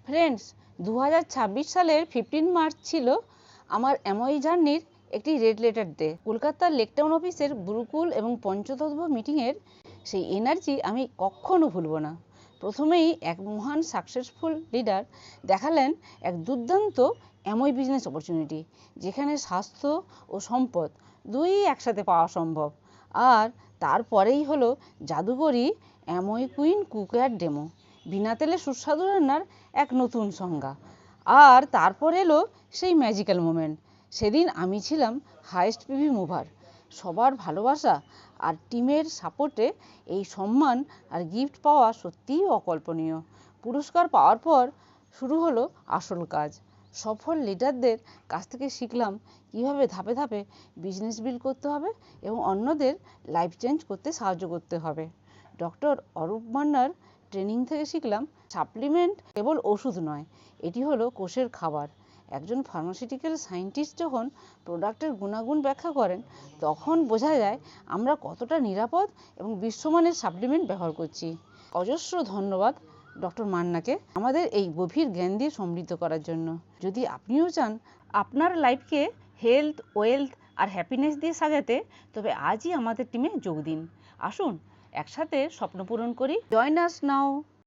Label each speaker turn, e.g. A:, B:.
A: Friends, 2026 সালের 15 March ছিল আমার অ্যামওয়ে জার্নির একটি রেড লেটার ডে। কলকাতার লেকটাউন অফিসের গুরুকুল এবং পঞ্চতত্ত্ব মিটিংয়ের সেই এনার্জি আমি কখনো ভুলবো না। প্রথমেই এক মহান সাকসেসফুল লিডার দেখালেন এক দুর্দান্ত অ্যামওয়ে বিজনেস অপরচুনিটি, যেখানে স্বাস্থ্য ও সম্পদ দুই একসাথে পাওয়া সম্ভব। আর তারপরেই হলো জাদুকরি অ্যামওয়ে কুইন কুকওয়্যার ডেমো, বিনা তেলে সুস্বাদু রান্নার এক নতুন সংজ্ঞা। আর তারপর এলো সেই ম্যাজিক্যাল মোমেন্ট। সেদিন আমি ছিলাম হাইয়েস্ট পিভি মুভার। সবার ভালোবাসা আর টিমের সাপোর্টে এই সম্মান আর গিফট পাওয়া সত্যিই অকল্পনীয়। পুরস্কার পাওয়ার পর শুরু হলো আসল কাজ। সফল লিডারদের কাছ থেকে শিখলাম কীভাবে ধাপে ধাপে বিজনেস বিল্ড করতে হবে এবং অন্যদের লাইফ চেঞ্জ করতে সাহায্য করতে হবে। ডক্টর অরূপ মান্নার ট্রেনিং থেকে শিখলাম সাপ্লিমেন্ট কেবল ওষুধ নয়, এটি হলো কোষের খাবার। একজন ফার্মাসিউটিক্যাল সায়েন্টিস্ট যখন প্রোডাক্টের গুণাগুণ ব্যাখ্যা করেন, তখন বোঝা যায় আমরা কতটা নিরাপদ এবং বিশ্বমানের সাপ্লিমেন্ট ব্যবহার করছি। অজস্র ধন্যবাদ ডক্টর মান্নাকে আমাদের এই গভীর জ্ঞান দিয়ে সমৃদ্ধ করার জন্য। যদি আপনিও চান আপনার লাইফকে হেলথ, ওয়েলথ আর হ্যাপিনেস দিয়ে সাজাতে, তবে আজই আমাদের টিমে যোগ দিন। আসুন একসাথে স্বপ্ন পূরণ করি। জয়েন আস নাও।